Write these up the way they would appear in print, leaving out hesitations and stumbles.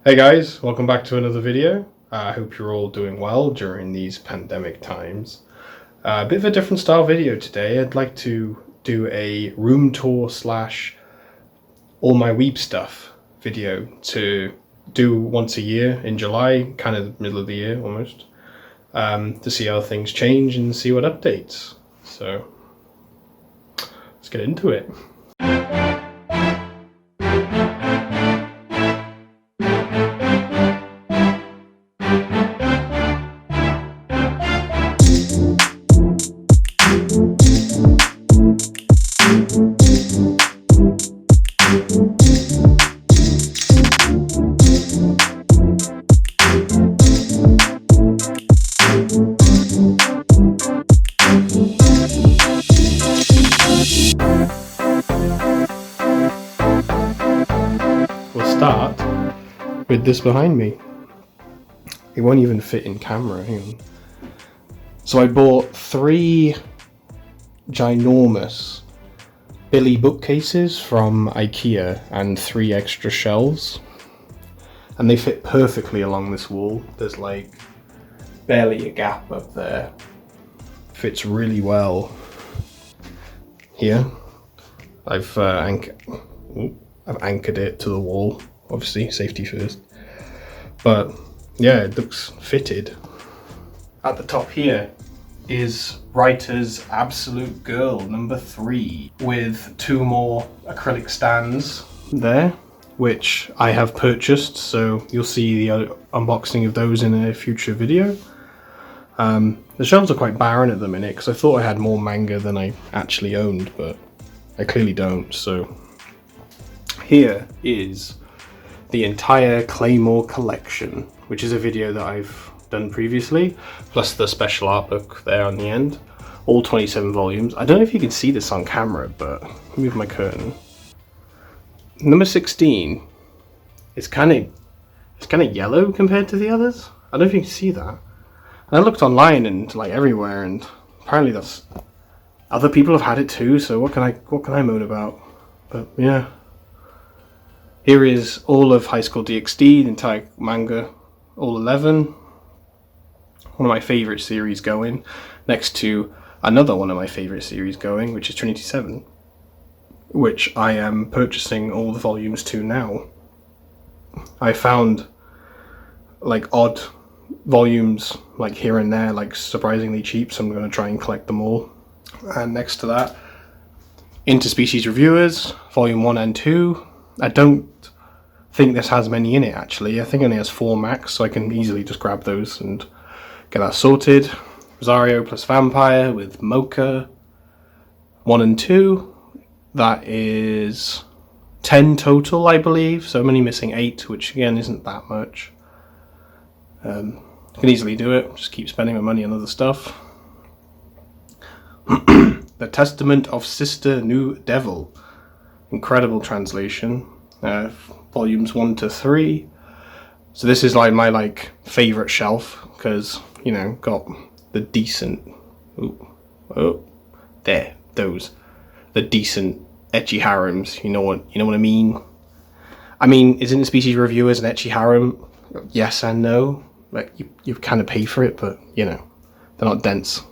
Hey guys, welcome back to another video. I hope you're all doing well during these pandemic times. A bit of a different style video today. I'd like to do a room tour slash all my weeb stuff video to do once a year in July, kind of the middle of the year almost, to see how things change and see what updates. So let's get into it. We'll start with this behind me. It won't even fit in camera, hang on. So I bought 3 ginormous Billy bookcases from IKEA and 3 extra shelves. And they fit perfectly along this wall. There's like barely a gap up there. Fits really well. Here, I've anchored it to the wall, obviously, safety first. But yeah, it looks fitted. At the top here is Writer's Absolute Girl number 3 with 2 more acrylic stands there, which I have purchased, so you'll see the unboxing of those in a future video. The shelves are quite barren at the minute because I thought I had more manga than I actually owned, but I clearly don't. So here is the entire Claymore collection, which is a video that I've done previously, plus the special art book there on the end. All 27 volumes. I don't know if you can see this on camera, but let me move my curtain. Number 16 is kind of yellow compared to the others. I don't know if you can see that. And I looked online and like everywhere, and apparently that's other people have had it too. So what can I moan about? But yeah, here is all of High School DxD, the entire manga, all 11. One of my favorite series going, next to another one of my favorite series going, which is Trinity 7, which I am purchasing all the volumes to now. I found like odd volumes like here and there, like surprisingly cheap, so I'm going to try and collect them all. And next to that, Interspecies Reviewers, volume 1 and 2. I don't think this has many in it actually. I think it only has 4 max, so I can easily just grab those and get that sorted. Rosario plus Vampire with Mocha 1 and 2. That is 10 total, I believe, so I'm only missing 8, which again isn't that much. I can easily do it, just keep spending my money on other stuff. The Testament of Sister New Devil, incredible translation, volumes 1 to 3. So this is like my favorite shelf, because you know, got the decent, the decent ecchi harems. You know what I mean? I mean, is Interspecies Reviewers an ecchi harem? Yes and no. Like you kind of pay for it, but you know, they're not dense.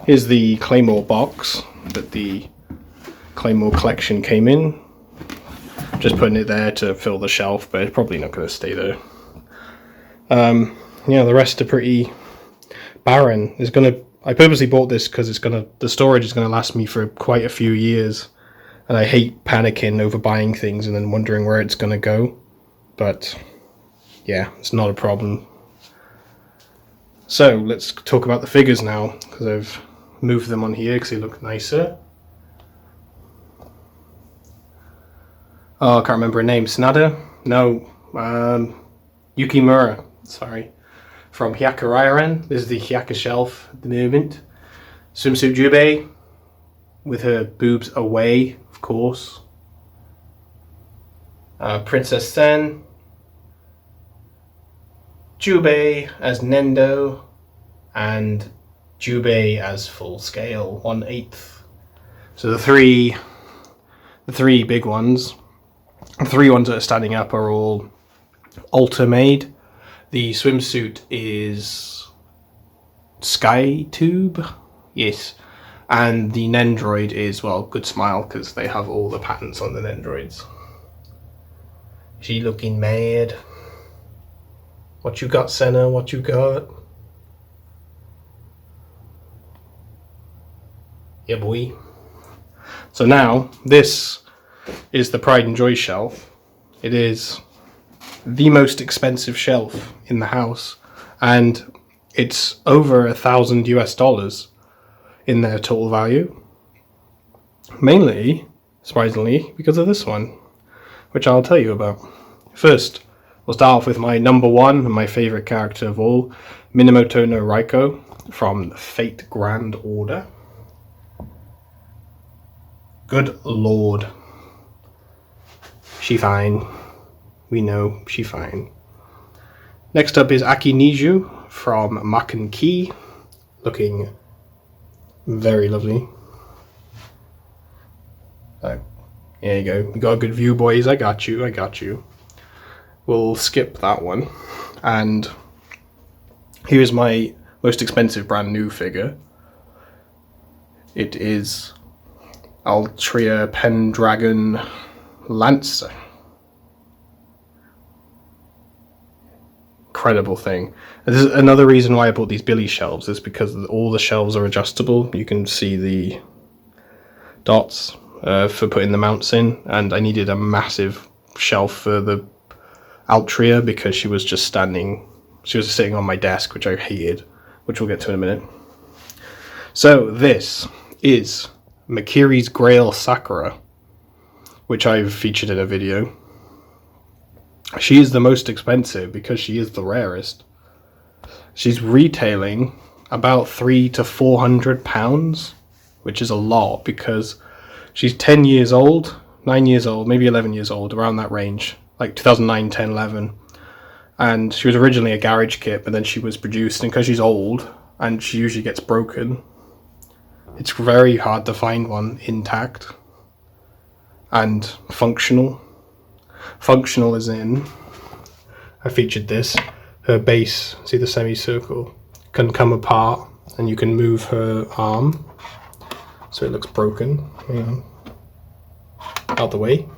Here's the Claymore box that the Claymore collection came in. Just putting it there to fill the shelf, but it's probably not going to stay there. Yeah, the rest are pretty barren. I purposely bought this because the storage is gonna last me for quite a few years, and I hate panicking over buying things and then wondering where it's gonna go. But yeah, it's not a problem. So let's talk about the figures now, because I've moved them on here because they look nicer. Oh, I can't remember her name. Sanada? No, Yukimura. Sorry. From Hyakurairen. This is the Hyaka shelf at the moment. Swimsuit Jubei with her boobs away, of course. Princess Sen. Jubei as Nendo, and Jubei as full scale, 1/8. So the three big ones. The 3 ones that are standing up are all Alter made. The swimsuit is Sky Tube, yes, and the Nendroid is, well, Good Smile, because they have all the patents on the Nendroids. She looking mad. What you got, Senna? What you got? Yeah, boy. So now, this is the Pride and Joy shelf. It is the most expensive shelf in the house, and it's over $1,000 US in their total value. Mainly, surprisingly, because of this one, which I'll tell you about. First, we'll start off with my number one and my favorite character of all, Minamoto no Raiko from the Fate Grand Order. Good lord. She fine. We know she fine. Next up is Aki Niju from Makan Ki, looking very lovely. There you go. You got a good view, boys. I got you. I got you. We'll skip that one. And here's my most expensive brand new figure. It is Altria Pendragon Lancer. Incredible thing. This is another reason why I bought these Billy shelves, is because all the shelves are adjustable. You can see the dots for putting the mounts in, and I needed a massive shelf for the Altria because she was just sitting on my desk, which I hated, which we'll get to in a minute. So this is Makiri's Grail Sakura, which I've featured in a video. She is the most expensive because she is the rarest. She's retailing about £300 to £400, which is a lot because she's 10 years old, 9 years old, maybe 11 years old, around that range, like 2009, 10, 11. And she was originally a garage kit, but then she was produced, and because she's old and she usually gets broken, it's very hard to find one intact and functional. Functional as in, I featured this, her base, see the semicircle, can come apart and you can move her arm so it looks broken. Out the way.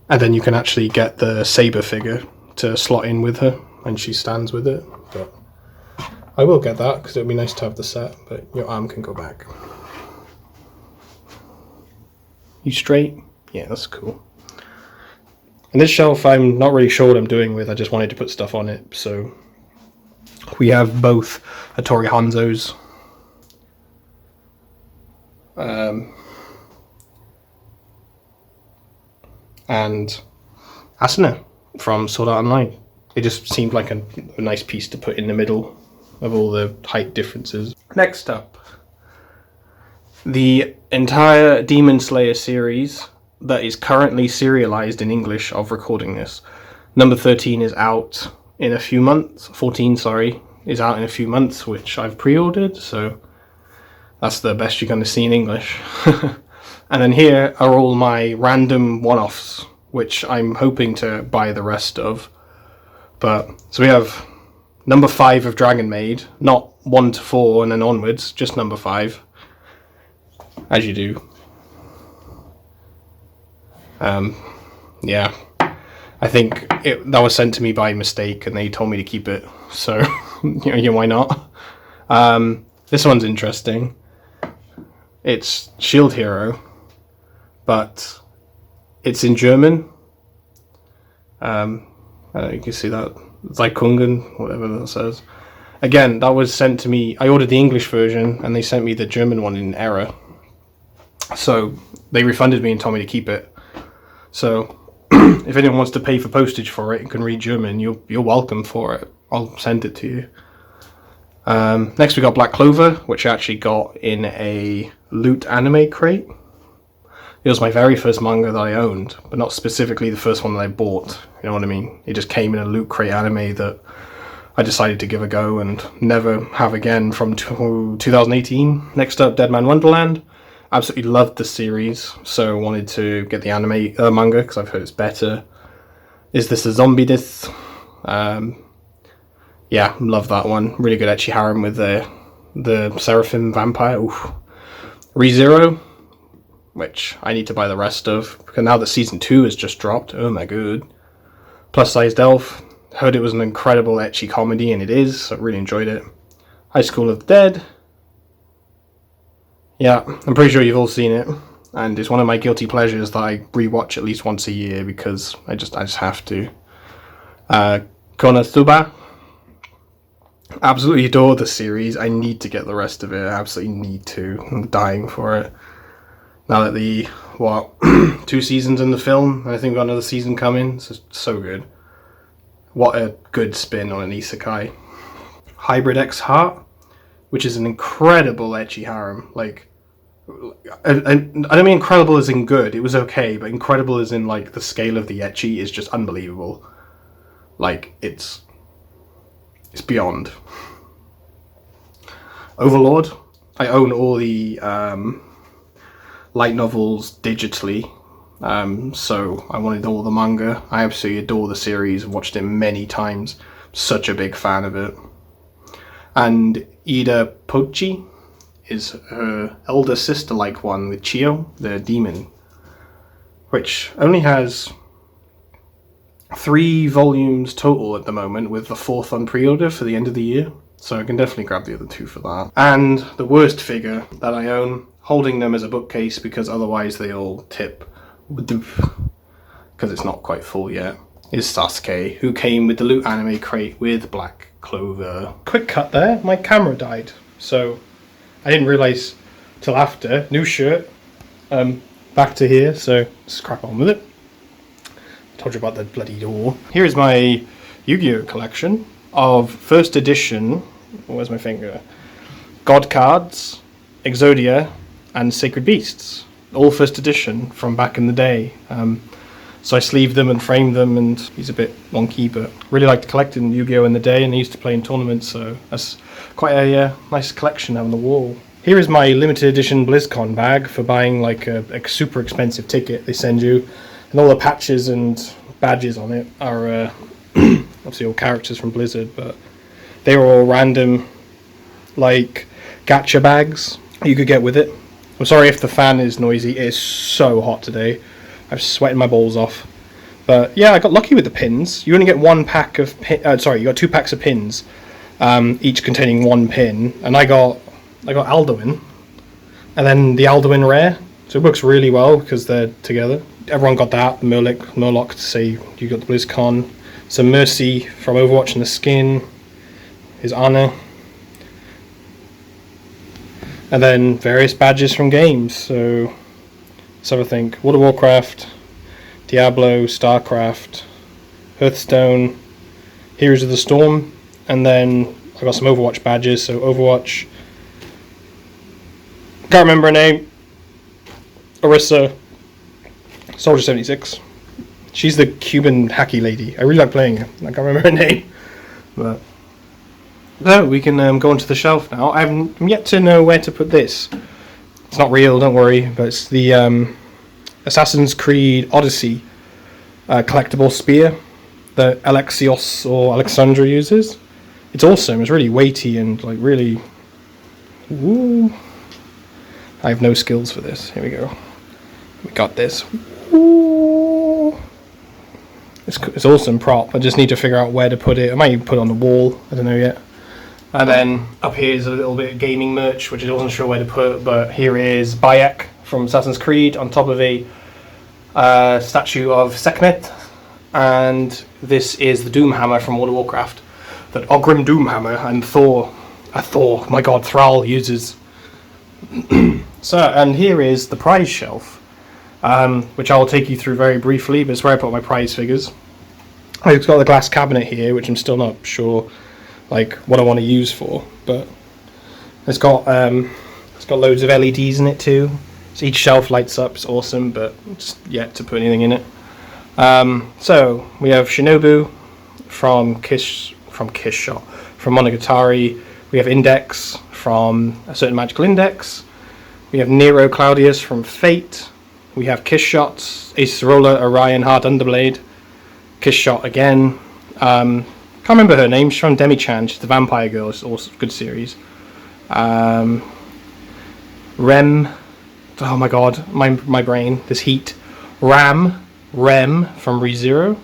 And then you can actually get the saber figure to slot in with her and she stands with it. But I will get that because it would be nice to have the set, but your arm can go back. You straight? Yeah, that's cool. And this shelf, I'm not really sure what I'm doing with. I just wanted to put stuff on it. So we have both Hattori Hanzos. And Asuna from Sword Art Online. It just seemed like a nice piece to put in the middle of all the height differences. Next up, the entire Demon Slayer series that is currently serialized in English of recording this. Number 13 is out in a few months. 14, sorry, is out in a few months, which I've pre-ordered, so that's the best you're going to see in English. And then here are all my random one-offs, which I'm hoping to buy the rest of. But so we have number 5 of Dragon Maid, not 1 to 4 and then onwards, just number 5, as you do. Yeah, I think that was sent to me by mistake and they told me to keep it, so yeah, why not? This one's interesting. It's Shield Hero, but it's in German. You can see that, Zeikungen, whatever that says. Again, that was sent to me. I ordered the English version and they sent me the German one in error, so they refunded me and told me to keep it. So if anyone wants to pay for postage for it and can read German, you're welcome for it. I'll send it to you. Next we got Black Clover, which I actually got in a loot anime crate. It was my very first manga that I owned, but not specifically the first one that I bought. You know what I mean? It just came in a loot crate anime that I decided to give a go and never have again from 2018. Next up, Dead Man Wonderland. Absolutely loved the series, so wanted to get the anime manga because I've heard it's better. Is this a zombie death? Yeah, love that one. Really good ecchi harem with the Seraphim vampire. Oof. ReZero, which I need to buy the rest of because now that season 2 has just dropped. Oh my god. Plus Sized Elf. Heard it was an incredible ecchi comedy, and it is. So I really enjoyed it. High School of the Dead. Yeah, I'm pretty sure you've all seen it, and it's one of my guilty pleasures that I rewatch at least once a year because I just have to. Konosuba. Absolutely adore the series. I need to get the rest of it. I absolutely need to. I'm dying for it. Now that the 2 seasons in the film, and I think we've got another season coming. So good. What a good spin on an isekai. Hybrid X Heart, which is an incredible ecchi harem. Like, I don't mean incredible as in good, it was okay, but incredible as in like the scale of the ecchi is just unbelievable. Like, it's beyond. Overlord. I own all the light novels digitally, so I wanted all the manga. I absolutely adore the series, watched it many times, such a big fan of it. And Ida Pochi is her elder sister-like one with Chio, the demon, which only has 3 volumes total at the moment, with the 4th on pre-order for the end of the year, so I can definitely grab the other 2 for that. And the worst figure that I own, holding them as a bookcase because otherwise they all tip because it's not quite full yet, is Sasuke, who came with the Loot anime crate with Black Clover. Quick cut there, my camera died, so I didn't realise till after. New shirt, back to here, so let's crack on with it. Told you about the bloody door. Here's my Yu-Gi-Oh collection of first edition, where's my finger? God cards, Exodia, and Sacred Beasts. All first edition from back in the day. So I sleeved them and framed them, and he's a bit wonky, but really liked collecting Yu-Gi-Oh in the day, and I used to play in tournaments, so that's quite a nice collection on the wall. Here is my limited edition BlizzCon bag for buying like a super expensive ticket they send you, and all the patches and badges on it are obviously all characters from Blizzard, but they were all random like gacha bags you could get with it. I'm sorry if the fan is noisy, it is so hot today. I'm sweating my balls off. But yeah, I got lucky with the pins. You only get 1 pack of you got 2 packs of pins, each containing 1 pin, and I got Alduin, and then the Alduin rare, so it works really well because they're together. Everyone got that, Murloc to say you got the BlizzCon, some Mercy from Overwatch in the skin, his Ana, and then various badges from games. So let's have a think. World of Warcraft, Diablo, Starcraft, Hearthstone, Heroes of the Storm, and then I got some Overwatch badges. So Overwatch, can't remember her name, Orisa, Soldier 76. She's the Cuban hacky lady. I really like playing her. I can't remember her name. But so we can go onto the shelf now. I'm yet to know where to put this. It's not real, don't worry, but it's the Assassin's Creed Odyssey collectible spear that Alexios or Alexandra uses. It's awesome. It's really weighty and like really. Woo. I have no skills for this. Here we go. We got this. Woo. It's awesome prop. I just need to figure out where to put it. I might even put it on the wall. I don't know yet. And then up here is a little bit of gaming merch, which I wasn't sure where to put, but here is Bayek from Assassin's Creed on top of a statue of Sekhmet, and this is the Doomhammer from World of Warcraft that Ogrim Doomhammer and Thor, my god, Thrall uses. So, and here is the prize shelf, which I will take you through very briefly, but it's where I put my prize figures. I've got the glass cabinet here, which I'm still not sure like what I want to use for, but it's got loads of LEDs in it too. So each shelf lights up. It's awesome, but just yet to put anything in it. So we have Shinobu from Monogatari. We have Index from A Certain Magical Index. We have Nero Claudius from Fate. We have Kiss Shots, Ace Roller, Orion, Heart Underblade. Kiss Shot again. Can't remember her name. She's from Demi-chan. She's the vampire girl. It's also a good series. Rem. Oh my god, my brain. This heat. Rem from ReZero.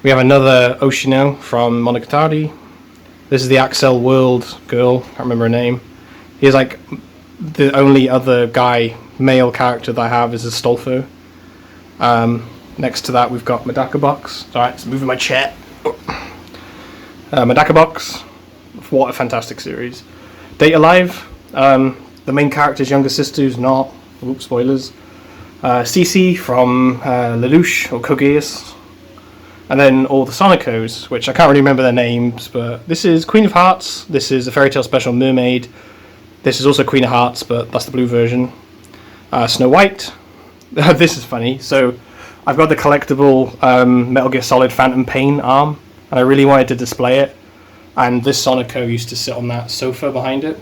We have another Oshino from Monogatari. This is the Axel World girl. Can't remember her name. He's like the only other male character that I have is Astolfo. Next to that we've got Medaka Box. Alright, it's moving my chair. Medaka Box. What a fantastic series. Date Alive. The main character's younger sister who's not. Oops, spoilers. Cece from Lelouch or Kogeus. And then all the Sonicos, which I can't really remember their names, but this is Queen of Hearts. This is a Fairy Tail Special Mermaid. This is also Queen of Hearts, but that's the blue version. Snow White. This is funny. So I've got the collectible Metal Gear Solid Phantom Pain arm, and I really wanted to display it. And this Sonico used to sit on that sofa behind it.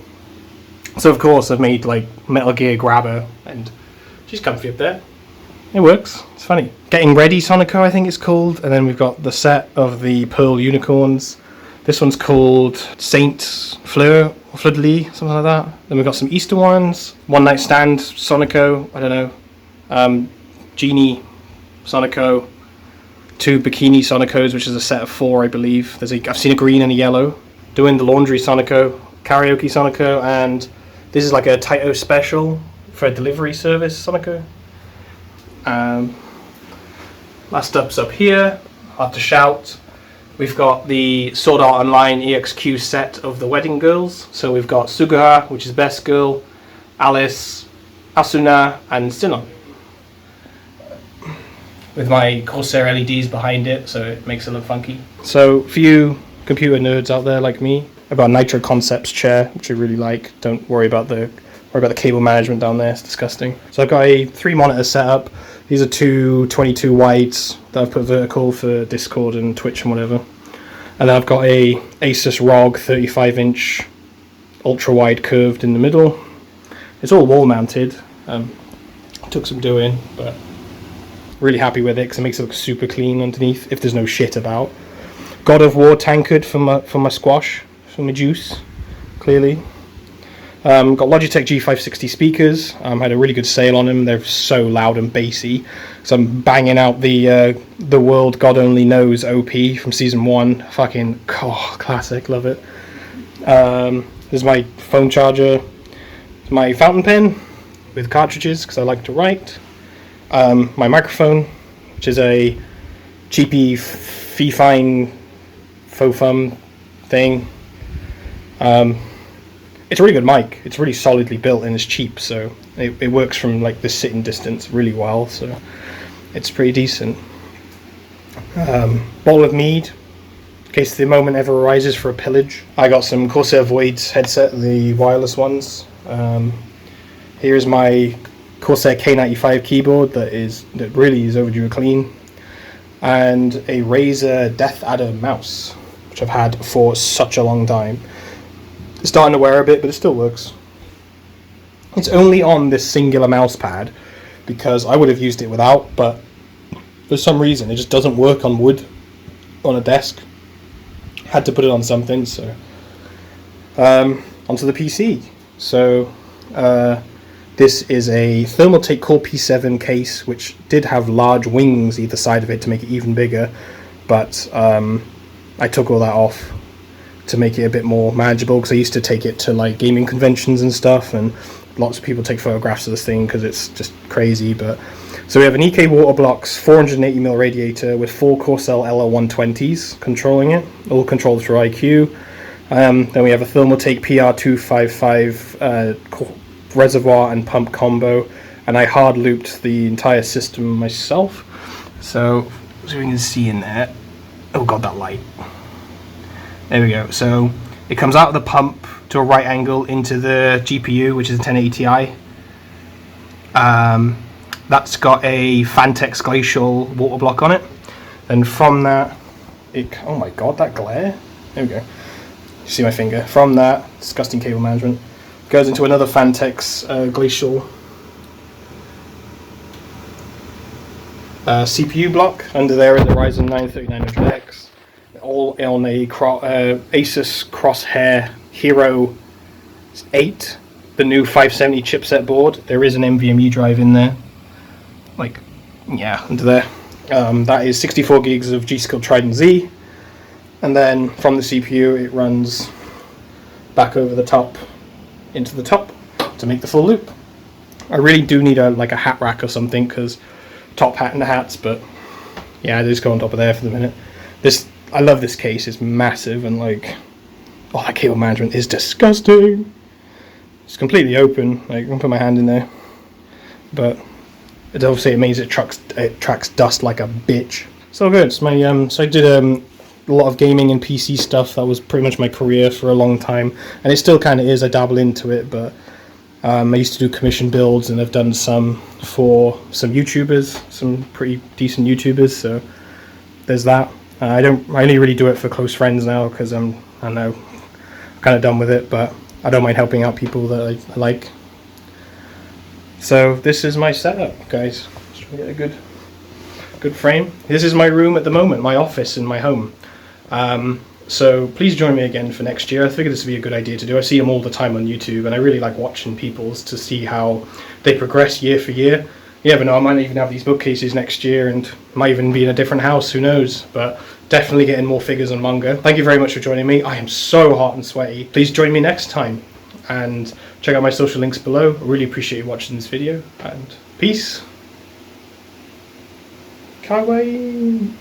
So of course I've made like Metal Gear Grabber, and she's comfy up there. It works. It's funny. Getting Ready Sonico, I think it's called. And then we've got the set of the Pearl Unicorns. This one's called Saint Fleur or Floodly, something like that. Then we've got some Easter ones. One Night Stand Sonico, I don't know. Genie Sonico. 2 Bikini Sonicos, which is a set of 4, I believe. I've seen a green and a yellow. Doing the Laundry Sonico, Karaoke Sonico, and this is like a Taito special for a delivery service Sonico. Last up's up here. I'll have to shout. We've got the Sword Art Online EXQ set of the Wedding Girls. So we've got Suguha, which is Best Girl, Alice, Asuna, and Sinon. With my Corsair LEDs behind it, so it makes it look funky. So for you computer nerds out there like me, I've got a Nitro Concepts chair, which I really like. Don't worry about the cable management down there, it's disgusting. So I've got a 3 monitor setup. These are 2 22 wides that I've put vertical for Discord and Twitch and whatever. And then I've got a Asus ROG 35-inch ultra wide curved in the middle. It's all wall mounted. Took some doing, but really happy with it because it makes it look super clean underneath if there's no shit about. God of War tankard for my squash, for my juice, clearly. Got Logitech G560 speakers. Had a really good sale on them. They're so loud and bassy. So I'm banging out the World God Only Knows OP from season 1. Fucking classic, love it. There's my phone charger, my fountain pen with cartridges because I like to write. My microphone, which is a cheapy fee-fine faux thumb thing. It's a really good mic. It's really solidly built and it's cheap, so it works from like the sitting distance really well, so it's pretty decent. Bottle of mead, in case the moment ever arises for a pillage. I got some Corsair Voids headset, the wireless ones. Here's my Corsair K95 keyboard that really is overdue a clean, and a Razer Death Adder mouse, which I've had for such a long time. It's starting to wear a bit, but it still works. It's only on this singular mouse pad because I would have used it without, but for some reason it just doesn't work on wood on a desk. Had to put it on something, so onto the PC. So this is a Thermaltake Core P7 case, which did have large wings either side of it to make it even bigger, but I took all that off to make it a bit more manageable because I used to take it to like gaming conventions and stuff, and lots of people take photographs of this thing because it's just crazy. But so we have an EK Waterblocks 480mm radiator with 4 Corsair LR120s controlling it, all controlled through IQ. Then we have a Thermaltake PR255 reservoir and pump combo, and I hard looped the entire system myself. So we can see in there. Oh god, that light. There we go. So it comes out of the pump to a right angle into the GPU, which is a 1080 Ti. That's got a Fantex Glacial water block on it. And from that, oh my god, that glare. There we go. You see my finger. From that, disgusting cable management. Goes into another Fantex glacial CPU block. Under there is a Ryzen 9 3900X, all on a Asus Crosshair Hero 8, the new 570 chipset board. There is an NVMe drive in there, like, yeah, under there. That is 64 gigs of G-Skill Trident Z, and then from the CPU it runs back over the top into the top to make the full loop. I really do need a hat rack or something, because top hat and the hats, but yeah, I just go on top of there for the minute. I love this case. It's massive, and like, oh, that cable management is disgusting. It's completely open. Like, I can put my hand in there, but it obviously means it tracks dust like a bitch. So good. It's my so I did a lot of gaming and PC stuff. That was pretty much my career for a long time, and it still kind of is. I dabble into it, but I used to do commission builds, and I've done some for some YouTubers, some pretty decent YouTubers. So there's that. I only really do it for close friends now, because I don't know, I'm kind of done with it, but I don't mind helping out people that I like. So this is my setup, guys. Just trying to get a good frame. This is my room at the moment, my office in my home. So please join me again for next year. I figured this would be a good idea to do. I see them all the time on YouTube, and I really like watching people's to see how they progress year for year. Yeah, but no, I might even have these bookcases next year, and might even be in a different house, who knows. But definitely getting more figures on Manga. Thank you very much for joining me. I am so hot and sweaty. Please join me next time, and check out my social links below. I really appreciate you watching this video, and peace. Kawaii.